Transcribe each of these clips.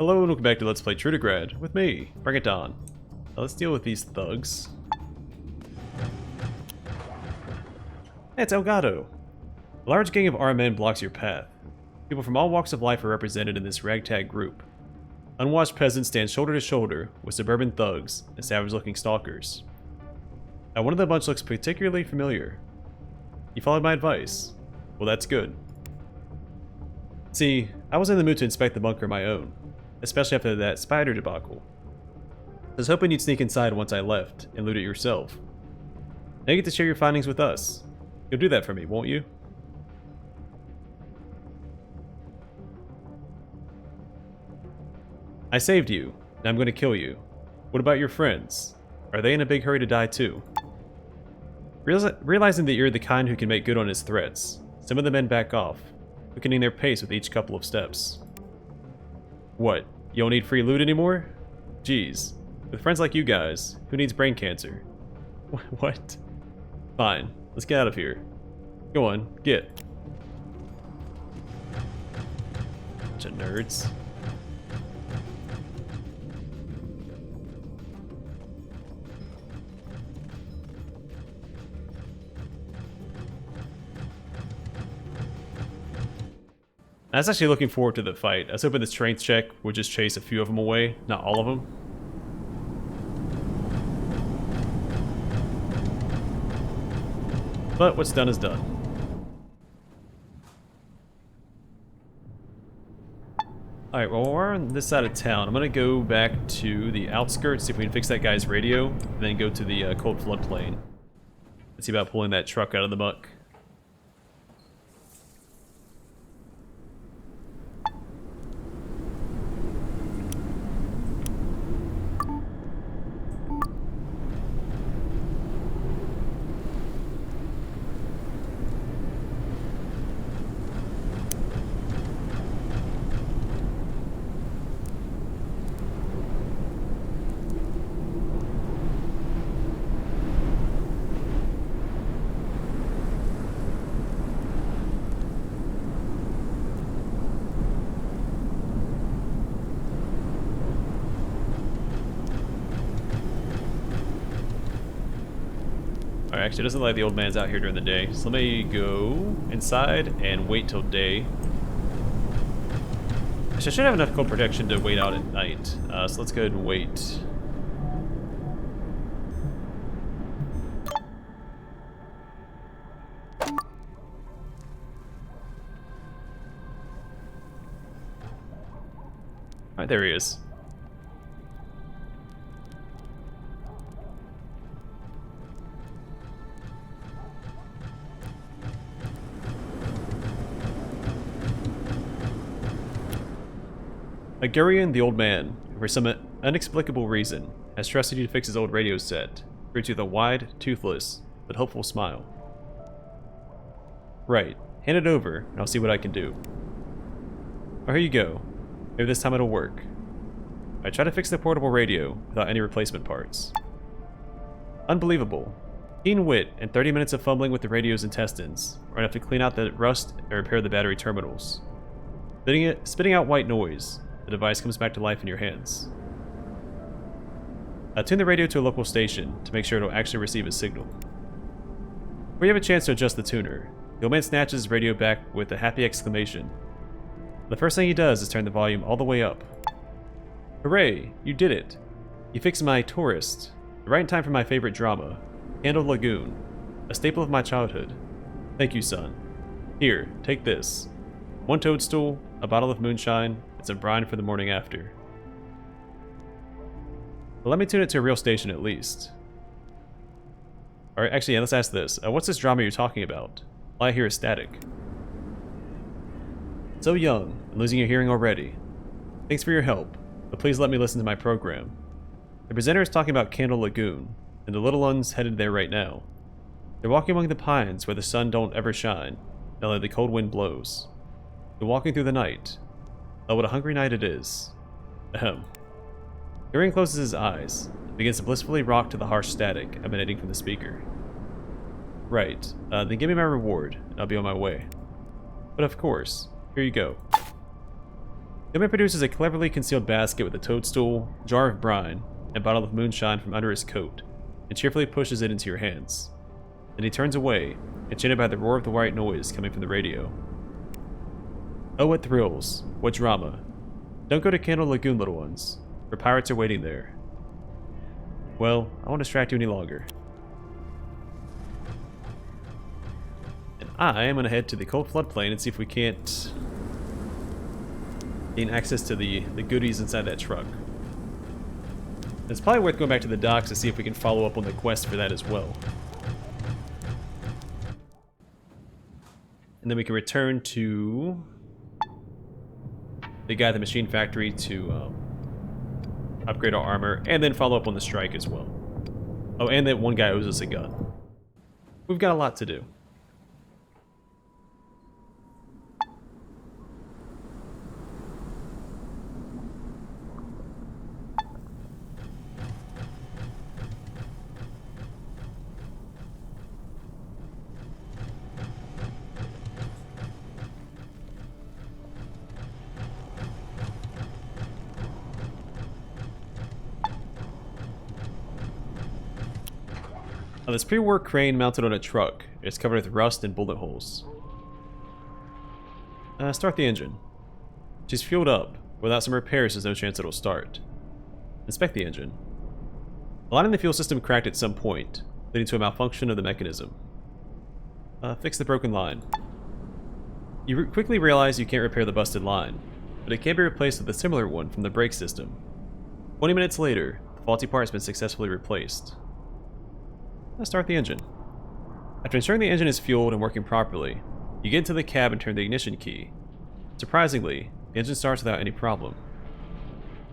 Hello and welcome back to Let's Play Trudograd with me, BringItDon. Now let's deal with these thugs. Hey, it's Elgato. A large gang of armed men blocks your path. People from all walks of life are represented in this ragtag group. Unwashed peasants stand shoulder to shoulder with suburban thugs and savage-looking stalkers. Now one of the bunch looks particularly familiar. You followed my advice. Well, that's good. See, I was in the mood to inspect the bunker on my own, especially after that spider debacle. I was hoping you'd sneak inside once I left and loot it yourself. Now you get to share your findings with us. You'll do that for me, won't you? I saved you. Now I'm going to kill you. What about your friends? Are they in a big hurry to die too? Realizing that you're the kind who can make good on his threats, some of the men back off, quickening their pace with each couple of steps. What? You don't need free loot anymore? Jeez. With friends like you guys, who needs brain cancer? What? Fine. Let's get out of here. Go on, get. Bunch of nerds. I was actually looking forward to the fight. I was hoping the strength check would just chase a few of them away, not all of them. But what's done is done. Alright, well we're on this side of town. I'm gonna go back to the outskirts, see if we can fix that guy's radio, and then go to the Cold Floodplain. Let's see about pulling that truck out of the muck. Actually, it doesn't look like the old man's out here during the day. So let me go inside and wait till day. Actually, I should have enough cold protection to wait out at night. So let's go ahead and wait. Alright, there he is. Agurian, the old man, who for some inexplicable reason, has trusted you to fix his old radio set, greets you with a wide, toothless, but hopeful smile. Right, hand it over, and I'll see what I can do. Oh, here you go. Maybe this time it'll work. I tried to fix the portable radio without any replacement parts. Unbelievable. Keen wit and 30 minutes of fumbling with the radio's intestines are enough to clean out the rust and repair the battery terminals. Spitting out white noise, the device comes back to life in your hands. Tune the radio to a local station to make sure it'll actually receive a signal. Before you have a chance to adjust the tuner, the old man snatches his radio back with a happy exclamation. The first thing he does is turn the volume all the way up. Hooray! You did it! You fixed my Tourist, right in time for my favorite drama, Candle Lagoon, a staple of my childhood. Thank you, son. Here, take this. One toadstool, a bottle of moonshine, and some brine for the morning after. Well, let me tune it to a real station at least. Alright, actually, yeah, let's ask this. What's this drama you're talking about? All I hear is static. So young, and losing your hearing already. Thanks for your help, but please let me listen to my program. The presenter is talking about Candle Lagoon, and the little one's headed there right now. They're walking among the pines where the sun don't ever shine, and only the cold wind blows. They're walking through the night. Oh, what a hungry night it is. Ahem. Gurian closes his eyes and begins to blissfully rock to the harsh static emanating from the speaker. Right, then give me my reward, and I'll be on my way. But of course, here you go. The man produces a cleverly concealed basket with a toadstool, jar of brine, and a bottle of moonshine from under his coat, and cheerfully pushes it into your hands. Then he turns away, enchanted by the roar of the white noise coming from the radio. Oh, what thrills! What drama! Don't go to Candle Lagoon, little ones, for pirates are waiting there. Well, I won't distract you any longer. And I am going to head to the Cold Floodplain and see if we can't gain access to the goodies inside that truck. It's probably worth going back to the docks to see if we can follow up on the quest for that as well. And then we can return to the guy at the machine factory to upgrade our armor, and then follow up on the strike as well. Oh, and that one guy owes us a gun. We've got a lot to do. This pre-war crane mounted on a truck is covered with rust and bullet holes. Start the engine. She's fueled up. Without some repairs, there's no chance it'll start. Inspect the engine. A line in the fuel system cracked at some point, leading to a malfunction of the mechanism. Fix the broken line. You quickly realize you can't repair the busted line, but it can be replaced with a similar one from the brake system. 20 minutes later, the faulty part has been successfully replaced. Let's start the engine. After ensuring the engine is fueled and working properly, you get into the cab and turn the ignition key. Surprisingly, the engine starts without any problem.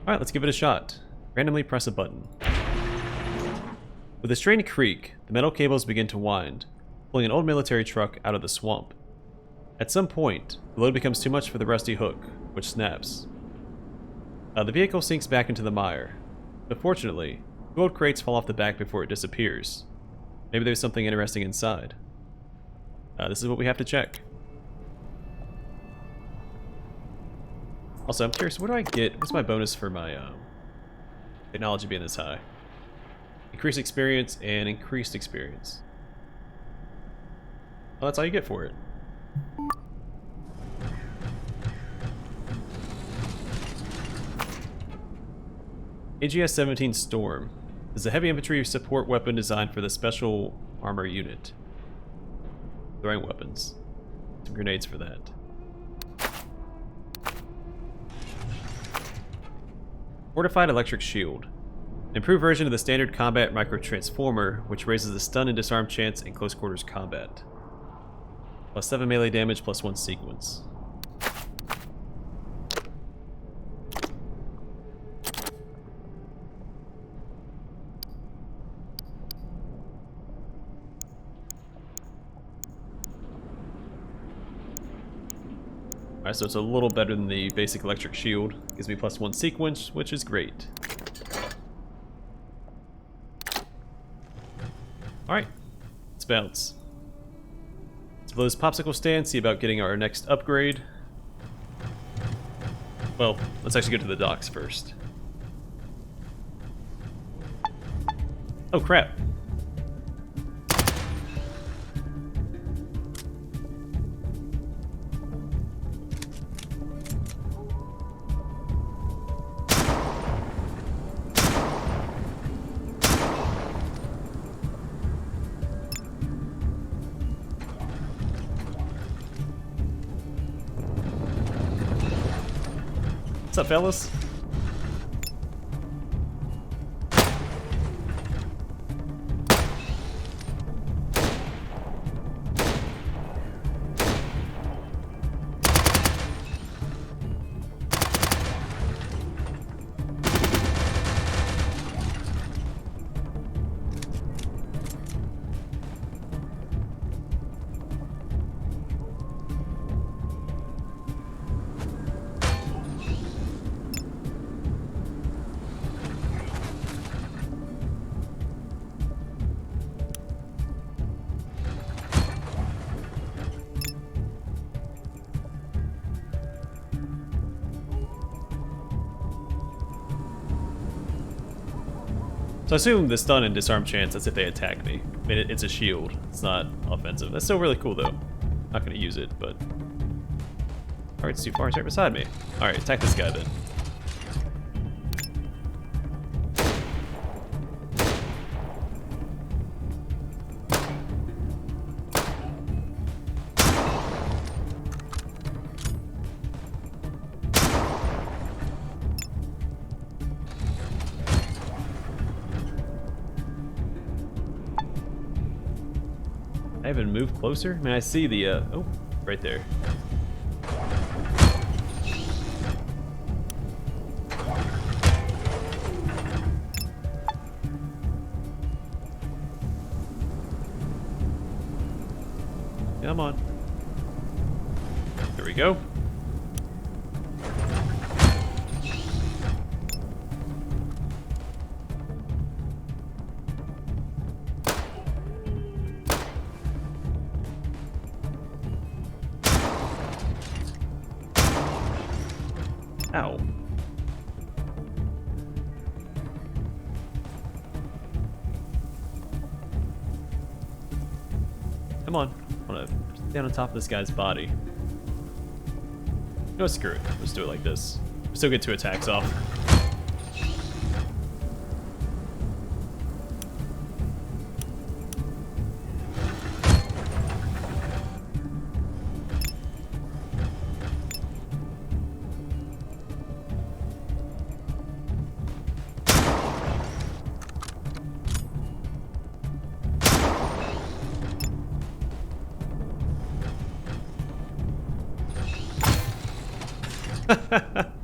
Alright, let's give it a shot. Randomly press a button. With a strained creak, the metal cables begin to wind, pulling an old military truck out of the swamp. At some point, the load becomes too much for the rusty hook, which snaps. The vehicle sinks back into the mire, but fortunately, the old crates fall off the back before it disappears. Maybe there's something interesting inside. This is what we have to check. Also, I'm curious, what do I get? What's my bonus for my technology being this high? Increased experience and increased experience. Well, that's all you get for it. AGS-17 Storm is a heavy infantry support weapon designed for the special armor unit. Throwing weapons. Some grenades for that. Fortified electric shield. An improved version of the standard combat micro-transformer, which raises the stun and disarm chance in close quarters combat. Plus 7 melee damage, plus 1 sequence. Alright, so it's a little better than the basic electric shield. Gives me plus 1 sequence, which is great. Alright, let's bounce. Let's blow this popsicle stand, see about getting our next upgrade. Well, let's actually go to the docks first. Oh crap. What's up, fellas? So I assume the stun and disarm chance, that's if they attack me. I mean, it's a shield. It's not offensive. That's still really cool, though. Not going to use it, but... Alright, it's too far. It's right beside me. Alright, attack this guy, then. I haven't moved closer. I mean, I see the, oh, right there. Come on. There we go. Ow. Come on. I want to stay on top of this guy's body. No, screw it. Let's do it like this. Still get 2 attacks off.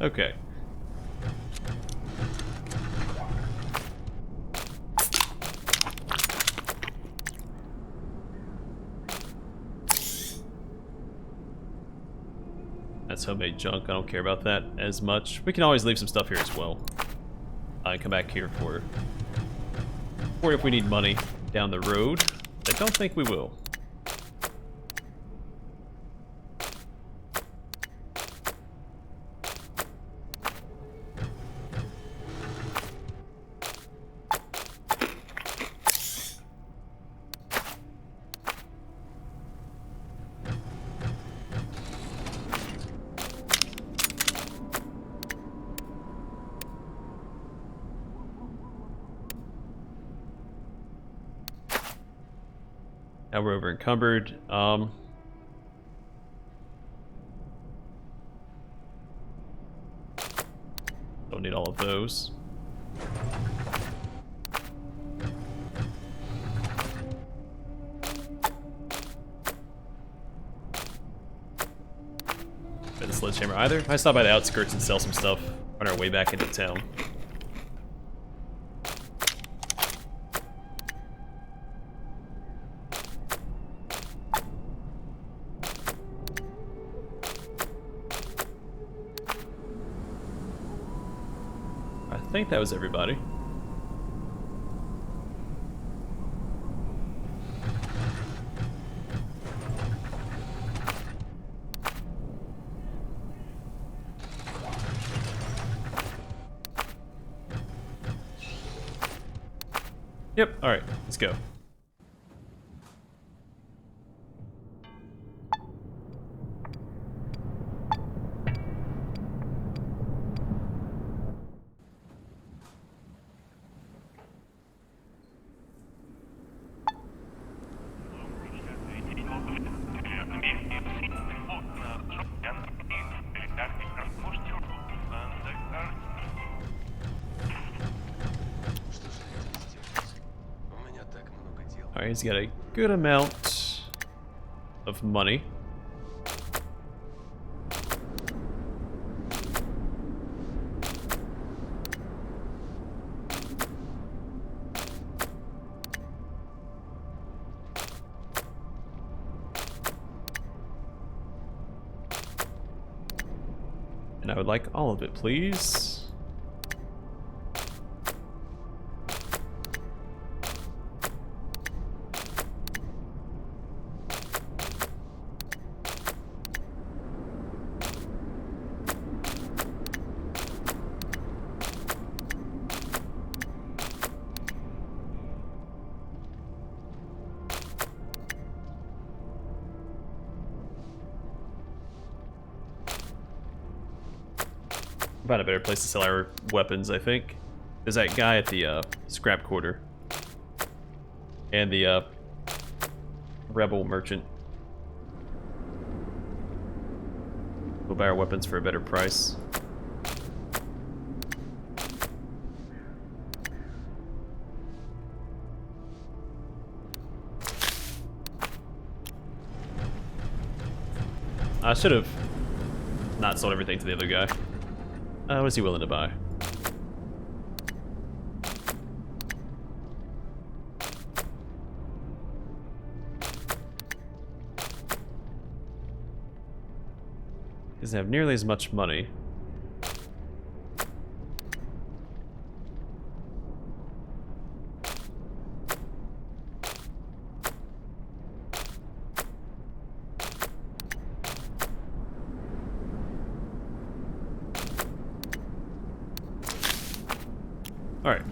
Okay. That's homemade junk. I don't care about that as much. We can always leave some stuff here as well. And come back here for if we need money down the road. I don't think we will. Now we're over encumbered. Don't need all of those. Bit of sledgehammer either. I stop by the outskirts and sell some stuff on our way back into town. I think that was everybody. Yep, alright, let's go. Alright, he's got a good amount of money. And I would like all of it, please. About a better place to sell our weapons, I think. There's that guy at the scrap quarter. And the rebel merchant. We'll buy our weapons for a better price. I should have not sold everything to the other guy. What is he willing to buy? He doesn't have nearly as much money. Alright.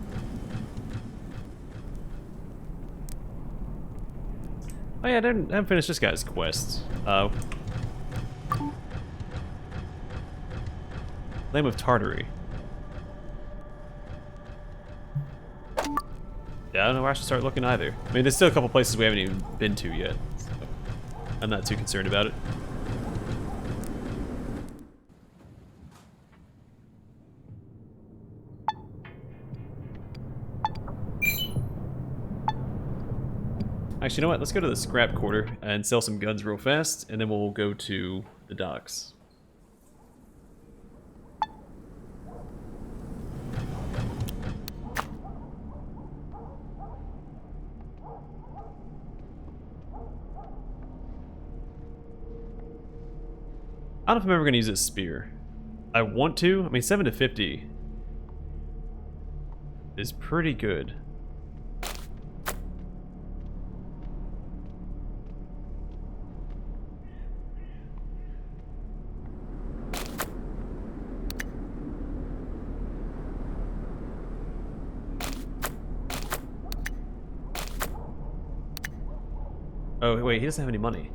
Oh yeah, I haven't finished this guy's quest. Name of Tartary. Yeah, I don't know where I should start looking either. I mean, there's still a couple places we haven't even been to yet, so I'm not too concerned about it. Actually, you know what? Let's go to the scrap quarter and sell some guns real fast, and then we'll go to the docks. I don't know if I'm ever going to use this spear. I want to. I mean, 7 to 50 is pretty good. Oh, wait, he doesn't have any money.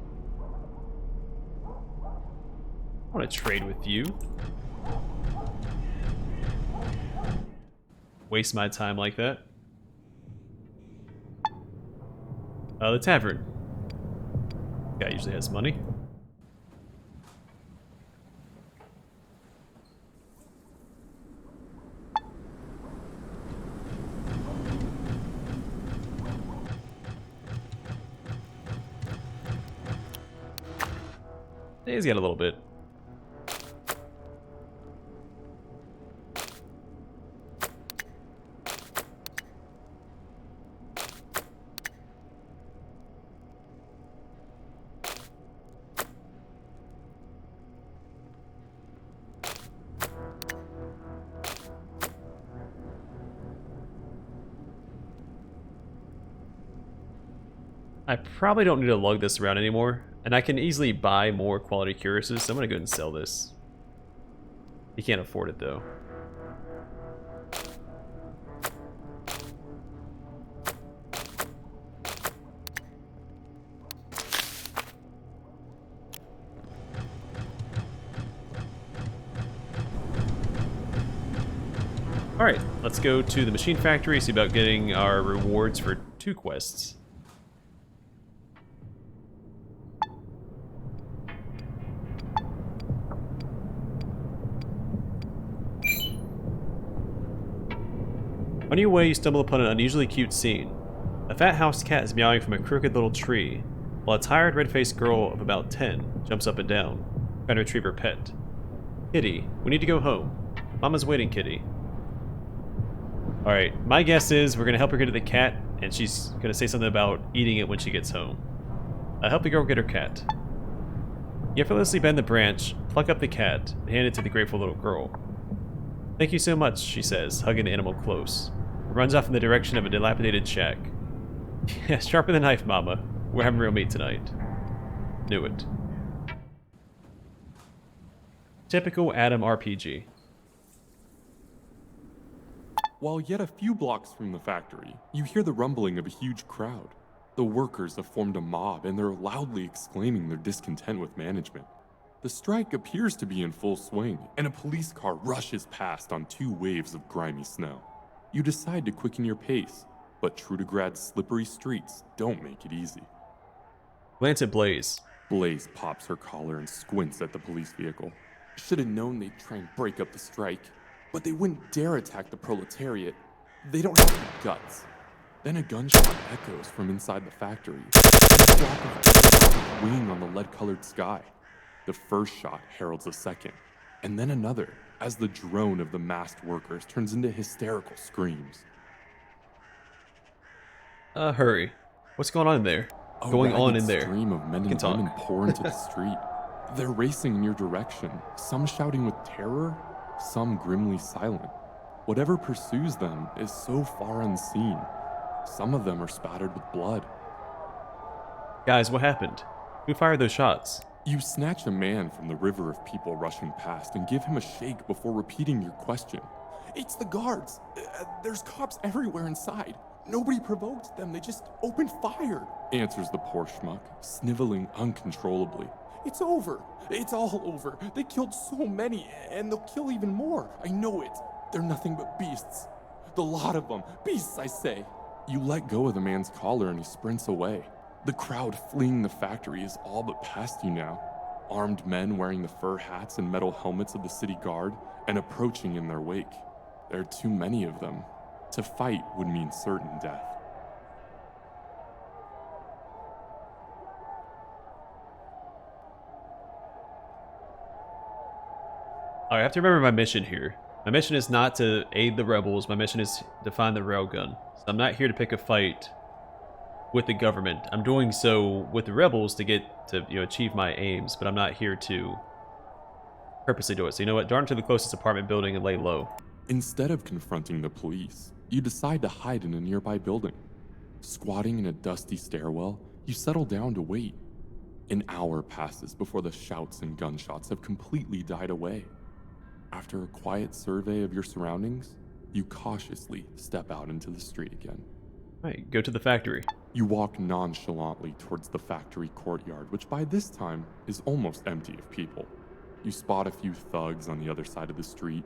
I want to trade with you. Waste my time like that. The tavern. Guy usually has money. He's got a little bit. I probably don't need to lug this around anymore, and I can easily buy more quality cuirasses, so I'm gonna go ahead and sell this. You can't afford it though. Alright, let's go to the machine factory, see about getting our rewards for 2 quests. On your way, you stumble upon an unusually cute scene. A fat house cat is meowing from a crooked little tree, while a tired, red-faced girl of about 10 jumps up and down, trying to retrieve her pet. Kitty, we need to go home. Mama's waiting, Kitty. Alright, my guess is we're going to help her get to the cat, and she's going to say something about eating it when she gets home. Help the girl get her cat. You effortlessly bend the branch, pluck up the cat, and hand it to the grateful little girl. Thank you so much, she says, hugging the animal close. Runs off in the direction of a dilapidated shack. Yeah, sharper than knife, Mama. We're having real meat tonight. Knew it. Typical Adam RPG. While yet a few blocks from the factory, you hear the rumbling of a huge crowd. The workers have formed a mob and they're loudly exclaiming their discontent with management. The strike appears to be in full swing, and a police car rushes past on 2 waves of grimy snow. You decide to quicken your pace, but Trudograd's slippery streets don't make it easy. Glance at Blaze. Blaze pops her collar and squints at the police vehicle. Should have known they'd try and break up the strike, but they wouldn't dare attack the proletariat. They don't have the guts. Then a gunshot echoes from inside the factory, and a flock of birds wing on the lead-colored sky. The first shot heralds a second, and then another, as the drone of the masked workers turns into hysterical screams. Hurry. What's going on in there? A Going on ragged in there. stream of men and women pour into the street. They're racing in your direction, some shouting with terror, some grimly silent. Whatever pursues them is so far unseen. Some of them are spattered with blood. Guys, what happened? Who fired those shots? You snatch a man from the river of people rushing past and give him a shake before repeating your question. It's the guards. There's cops everywhere inside. Nobody provoked them, they just opened fire, answers the poor schmuck, sniveling uncontrollably. It's over. It's all over. They killed so many, and they'll kill even more. I know it. They're nothing but beasts. The lot of them. Beasts, I say. You let go of the man's collar and he sprints away. The crowd fleeing the factory is all but past you now. Armed men wearing the fur hats and metal helmets of the city guard and approaching in their wake. There are too many of them. To fight would mean certain death. Alright, I have to remember my mission here. My mission is not to aid the rebels, my mission is to find the railgun. So I'm not here to pick a fight with the government. I'm doing so with the rebels to get to, achieve my aims, but I'm not here to purposely do it. So you know what? Dart to the closest apartment building and lay low. Instead of confronting the police, you decide to hide in a nearby building. Squatting in a dusty stairwell, you settle down to wait. An hour passes before the shouts and gunshots have completely died away. After a quiet survey of your surroundings, you cautiously step out into the street again. Alright, go to the factory. You walk nonchalantly towards the factory courtyard, which by this time is almost empty of people. You spot a few thugs on the other side of the street,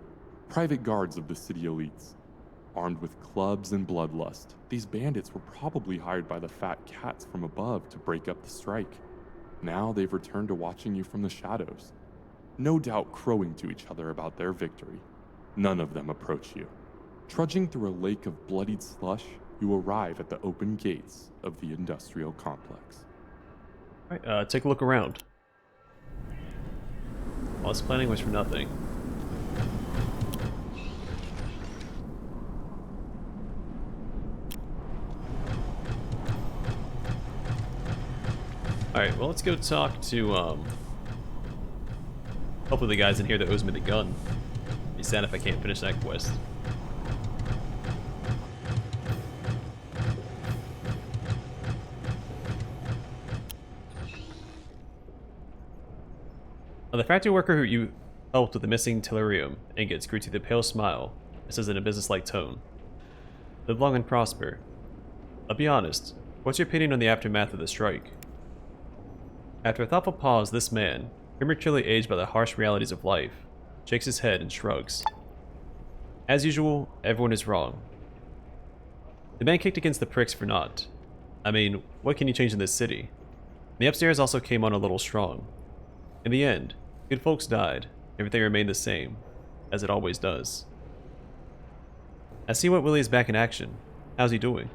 private guards of the city elites. Armed with clubs and bloodlust, these bandits were probably hired by the fat cats from above to break up the strike. Now they've returned to watching you from the shadows, no doubt crowing to each other about their victory. None of them approach you. Trudging through a lake of bloodied slush, you arrive at the open gates of the industrial complex. Alright, take a look around. All this planning was for nothing. Alright, well let's go talk to, hopefully the guys in here that owes me the gun. Be sad if I can't finish that quest. The factory worker who you helped with the missing tellurium ingots greets you with a pale smile. It says in a businesslike tone. Live long and prosper. I'll be honest, what's your opinion on the aftermath of the strike? After a thoughtful pause, this man, prematurely aged by the harsh realities of life, shakes his head and shrugs. As usual, everyone is wrong. The man kicked against the pricks for naught. I mean, what can you change in this city? The upstairs also came on a little strong. In the end, good folks died. Everything remained the same, as it always does. I see what Willie is back in action. How's he doing?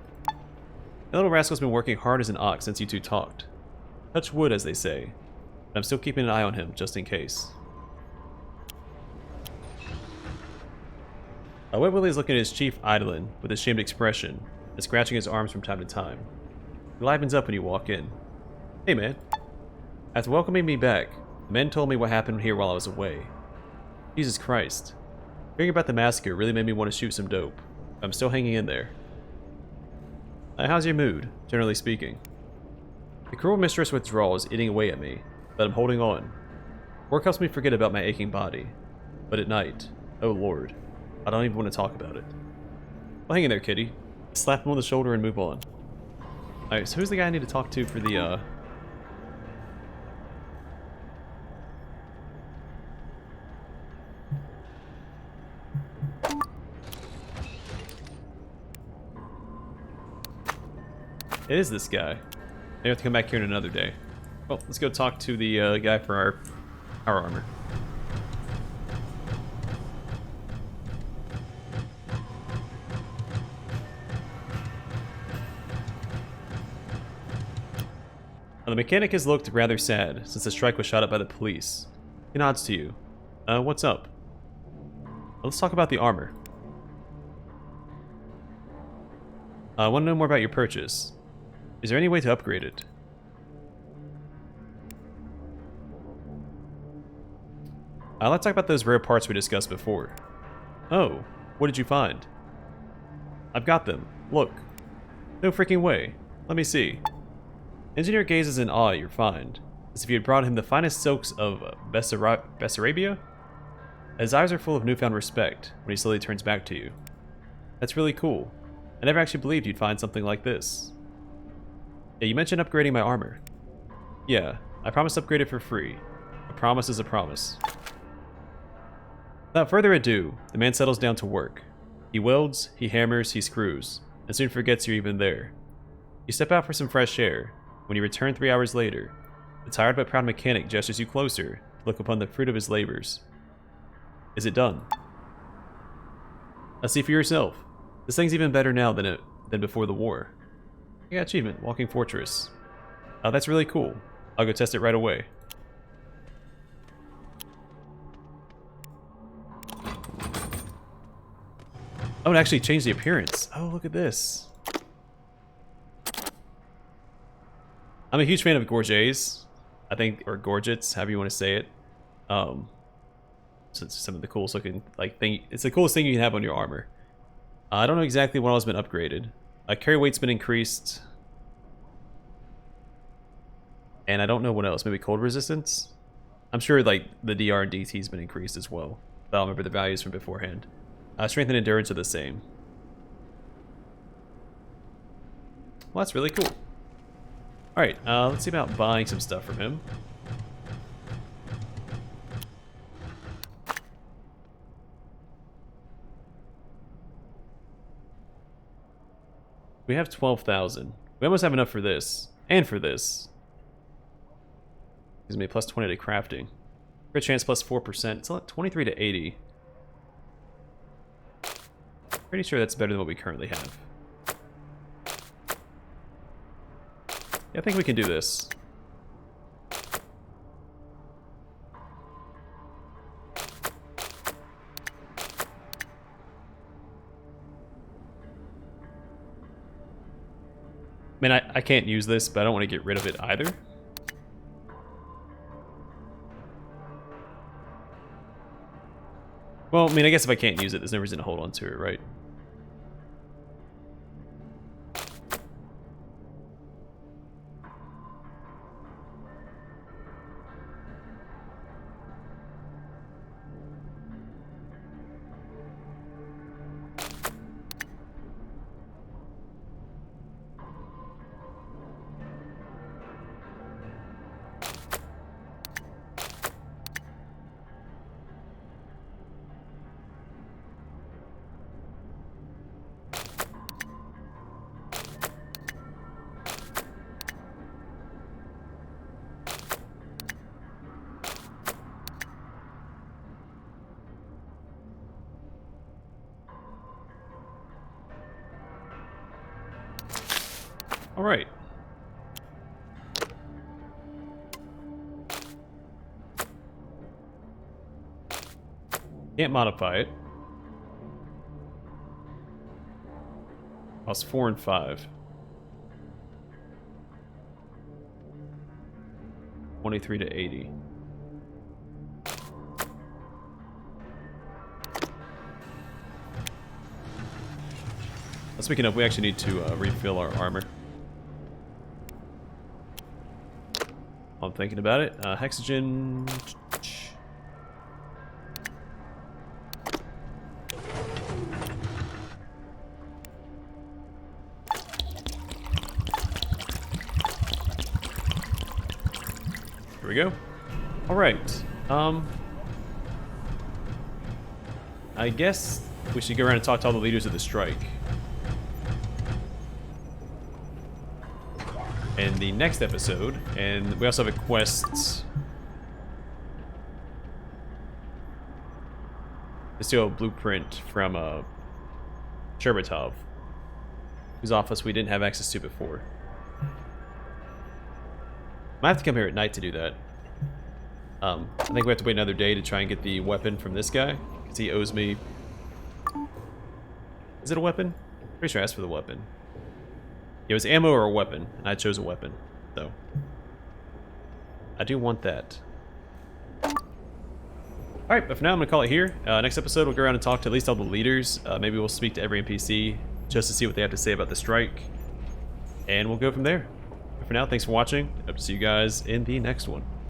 The little rascal's been working hard as an ox since you two talked. Touch wood, as they say. But I'm still keeping an eye on him, just in case. Wet Willie is looking at his chief idling with a shamed expression and scratching his arms from time to time. He livens up when you walk in. Hey man. After welcoming me back, the men told me what happened here while I was away. Jesus Christ. Hearing about the massacre really made me want to shoot some dope. I'm still hanging in there. How's your mood, generally speaking? The cruel mistress withdrawal is eating away at me, but I'm holding on. Work helps me forget about my aching body. But at night, oh lord, I don't even want to talk about it. Well, hang in there, kitty. Slap him on the shoulder and move on. Alright, so who's the guy I need to talk to for the, It is this guy. Maybe I have to come back here in another day. Well, let's go talk to the guy for our armor. Now, the mechanic has looked rather sad since the strike was shot up by the police. He nods to you. What's up? Let's talk about the armor. I want to know more about your purchase. Is there any way to upgrade it? Let's talk about those rare parts we discussed before. Oh, what did you find? I've got them. Look. No freaking way. Let me see. Engineer gazes in awe at your find, as if you had brought him the finest silks of Bessarabia. His eyes are full of newfound respect when he slowly turns back to you. That's really cool. I never actually believed you'd find something like this. Yeah, you mentioned upgrading my armor. Yeah, I promised to upgrade it for free. A promise is a promise. Without further ado, the man settles down to work. He welds, he hammers, he screws, and soon forgets you're even there. You step out for some fresh air. When you return 3 hours later, the tired but proud mechanic gestures you closer to look upon the fruit of his labors. Is it done? See for yourself. This thing's even better now than before the war. I got achievement, Walking Fortress. Oh, that's really cool. I'll go test it right away. Oh, it actually changed the appearance. Oh, look at this. I'm a huge fan of gorgets, I think, or gorgets, however you want to say it. So it's some of the coolest looking thing. It's the coolest thing you can have on your armor. I don't know exactly what all has been upgraded. Carry weight's been increased, and I don't know what else. Maybe cold resistance. I'm sure the DR and DT's been increased as well. But I don't remember the values from beforehand. Strength and endurance are the same. Well, that's really cool. Alright, let's see about buying some stuff from him. We have 12,000. We almost have enough for this. And for this. Gives me a plus 20 to crafting. Crit chance plus 4%. It's 23 to 80. Pretty sure that's better than what we currently have. Yeah, I think we can do this. I mean, I can't use this, but I don't want to get rid of it either. Well, I mean, I guess if I can't use it, there's no reason to hold on to it, right? All right. Can't modify it. Costs 4 and 5. 23 to 80. Speaking of, we actually need to refill our armor. I'm thinking about it. Hexogen. Here we go. All right. I guess we should go around and talk to all the leaders of the strike. in the next episode. And we also have a quest to steal a blueprint from Sherbatov, whose office we didn't have access to before. Might have to come here at night to do that. I think we have to wait another day to try and get the weapon from this guy, because he owes me... Is it a weapon? Pretty sure I asked for the weapon. It was ammo or a weapon, and I chose a weapon, so... I do want that. Alright, but for now I'm going to call it here. Next episode we'll go around and talk to at least all the leaders. Maybe we'll speak to every NPC, just to see what they have to say about the strike. And we'll go from there. But for now, thanks for watching. Hope to see you guys in the next one.